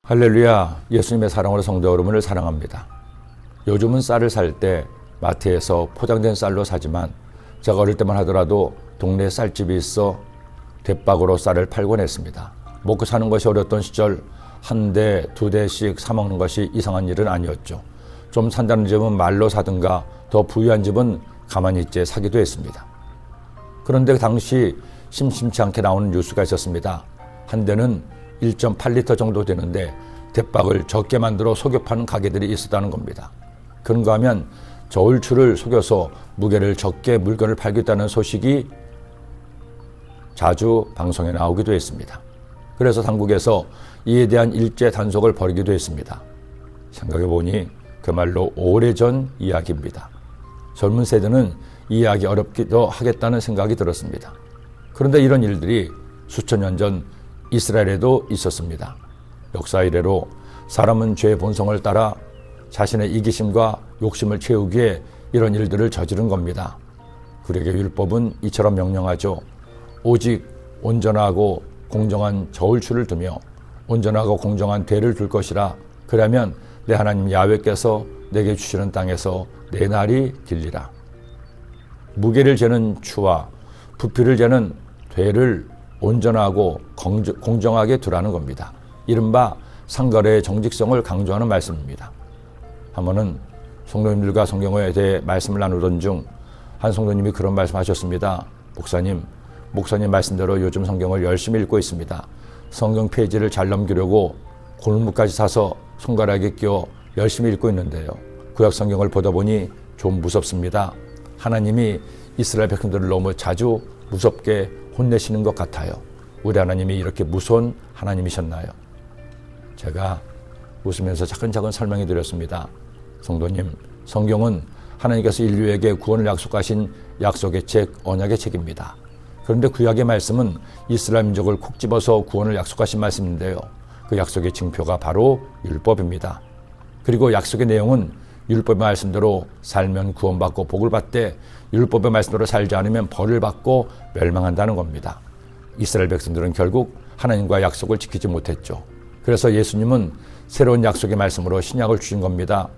할렐루야, 예수님의 사랑으로 성도 여러분을 사랑합니다. 요즘은 쌀을 살 때 마트에서 포장된 쌀로 사지만 제가 어릴 때만 하더라도 동네에 쌀집이 있어 대박으로 쌀을 팔곤 했습니다. 먹고 사는 것이 어려웠던 시절 한 대, 두 대씩 사 먹는 것이 이상한 일은 아니었죠. 좀 산다는 집은 말로 사든가 더 부유한 집은 가만히 있지 사기도 했습니다. 그런데 당시 심심치 않게 나오는 뉴스가 있었습니다. 한 대는 1.8리터 정도 되는데 대박을 적게 만들어 속여 파는 가게들이 있었다는 겁니다. 그런가 하면 저울추를 속여서 무게를 적게 물건을 팔겠다는 소식이 자주 방송에 나오기도 했습니다. 그래서 당국에서 이에 대한 일제 단속을 벌이기도 했습니다. 생각해보니 그말로 오래전 이야기입니다. 젊은 세대는 이해하기 어렵기도 하겠다는 생각이 들었습니다. 그런데 이런 일들이 수천 년 전 이스라엘에도 있었습니다. 역사 이래로 사람은 죄의 본성을 따라 자신의 이기심과 욕심을 채우기 위해 이런 일들을 저지른 겁니다. 그러게 율법은 이처럼 명령하죠. 오직 온전하고 공정한 저울추를 두며 온전하고 공정한 대를 둘 것이라. 그러면 내 하나님 야훼께서 내게 주시는 땅에서 내 날이 길리라. 무게를 재는 추와 부피를 재는 되를 온전하고 공정하게 두라는 겁니다. 이른바 상거래의 정직성을 강조하는 말씀입니다. 한 번은 성도님들과 성경에 대해 말씀을 나누던 중 한 성도님이 그런 말씀하셨습니다. 목사님 말씀대로 요즘 성경을 열심히 읽고 있습니다. 성경 페이지를 잘 넘기려고 골무까지 사서 손가락에 끼워 열심히 읽고 있는데요. 구약 성경을 보다 보니 좀 무섭습니다. 하나님이 이스라엘 백성들을 너무 자주 무섭게 혼내시는 것 같아요. 우리 하나님이 이렇게 무서운 하나님이셨나요? 제가 웃으면서 차근차근 설명해 드렸습니다. 성도님, 성경은 하나님께서 인류에게 구원을 약속하신 약속의 책, 언약의 책입니다. 그런데 구약의 말씀은 이스라엘 민족을 콕 집어서 구원을 약속하신 말씀인데요. 그 약속의 징표가 바로 율법입니다. 그리고 약속의 내용은 율법의 말씀대로 살면 구원받고 복을 받되 율법의 말씀대로 살지 않으면 벌을 받고 멸망한다는 겁니다. 이스라엘 백성들은 결국 하나님과 약속을 지키지 못했죠. 그래서 예수님은 새로운 약속의 말씀으로 신약을 주신 겁니다.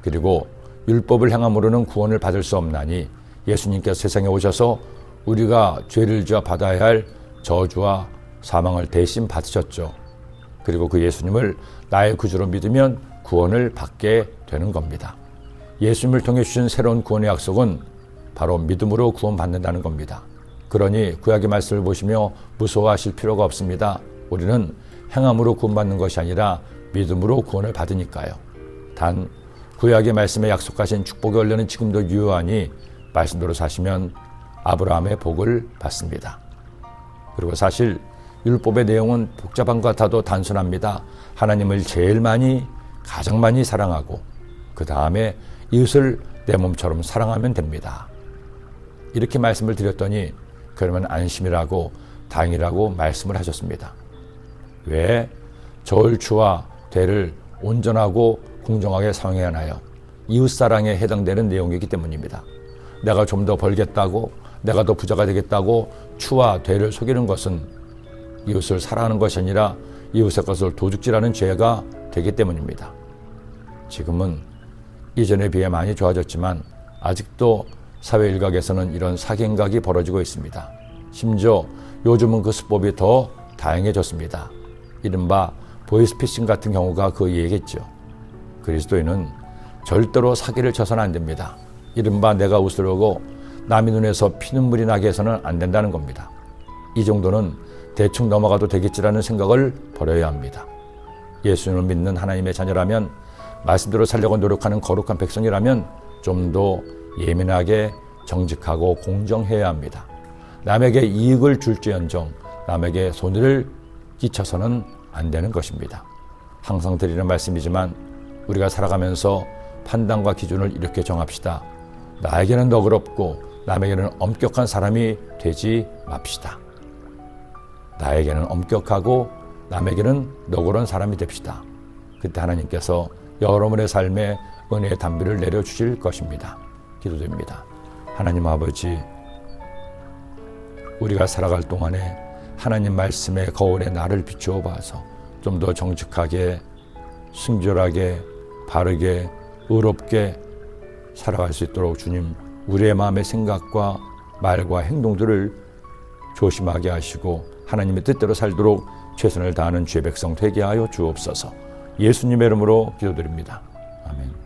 그리고 율법을 행함으로는 구원을 받을 수 없나니 예수님께서 세상에 오셔서 우리가 죄를 지어 받아야 할 저주와 사망을 대신 받으셨죠. 그리고 그 예수님을 나의 구주로 믿으면 구원을 받게 되는 겁니다. 예수님을 통해 주신 새로운 구원의 약속은 바로 믿음으로 구원받는다는 겁니다. 그러니 구약의 말씀을 보시며 무서워하실 필요가 없습니다. 우리는 행함으로 구원받는 것이 아니라 믿음으로 구원을 받으니까요. 단 구약의 말씀에 약속하신 축복의 원리는 지금도 유효하니 말씀대로 사시면 아브라함의 복을 받습니다. 그리고 사실 율법의 내용은 복잡한 것 같아도 단순합니다. 하나님을 가장 많이 사랑하고 그 다음에 이웃을 내 몸처럼 사랑하면 됩니다. 이렇게 말씀을 드렸더니 그러면 안심이라고 다행이라고 말씀을 하셨습니다. 왜? 저울추와 대를 온전하고 공정하게 사용해야 하나요? 이웃사랑에 해당되는 내용이기 때문입니다. 내가 좀 더 벌겠다고, 내가 더 부자가 되겠다고 추와 대를 속이는 것은 이웃을 사랑하는 것이 아니라 이웃의 것을 도둑질하는 죄가 되기 때문입니다. 지금은 이전에 비해 많이 좋아졌지만 아직도 사회 일각에서는 이런 사기 행각이 벌어지고 있습니다. 심지어 요즘은 그 수법이 더 다양해졌습니다. 이른바 보이스피싱 같은 경우가 그 예겠죠. 그리스도인은 절대로 사기를 쳐서는 안 됩니다. 이른바 내가 웃으려고 남의 눈에서 피눈물이 나게 해서는 안 된다는 겁니다. 이 정도는 대충 넘어가도 되겠지라는 생각을 버려야 합니다. 예수님을 믿는 하나님의 자녀라면, 말씀대로 살려고 노력하는 거룩한 백성이라면 좀 더 예민하게 정직하고 공정해야 합니다. 남에게 이익을 줄지언정 남에게 손해를 끼쳐서는 안 되는 것입니다. 항상 드리는 말씀이지만 우리가 살아가면서 판단과 기준을 이렇게 정합시다. 나에게는 너그럽고 남에게는 엄격한 사람이 되지 맙시다. 나에게는 엄격하고 남에게는 너그러운 사람이 됩시다. 그때 하나님께서 여러분의 삶에 은혜의 단비를 내려주실 것입니다. 기도드립니다. 하나님 아버지, 우리가 살아갈 동안에 하나님 말씀의 거울에 나를 비추어 봐서 좀 더 정직하게, 순결하게, 바르게, 의롭게 살아갈 수 있도록 주님, 우리의 마음의 생각과 말과 행동들을 조심하게 하시고 하나님의 뜻대로 살도록 최선을 다하는 주의 백성 되게 하여 주옵소서. 예수님의 이름으로 기도드립니다. 아멘.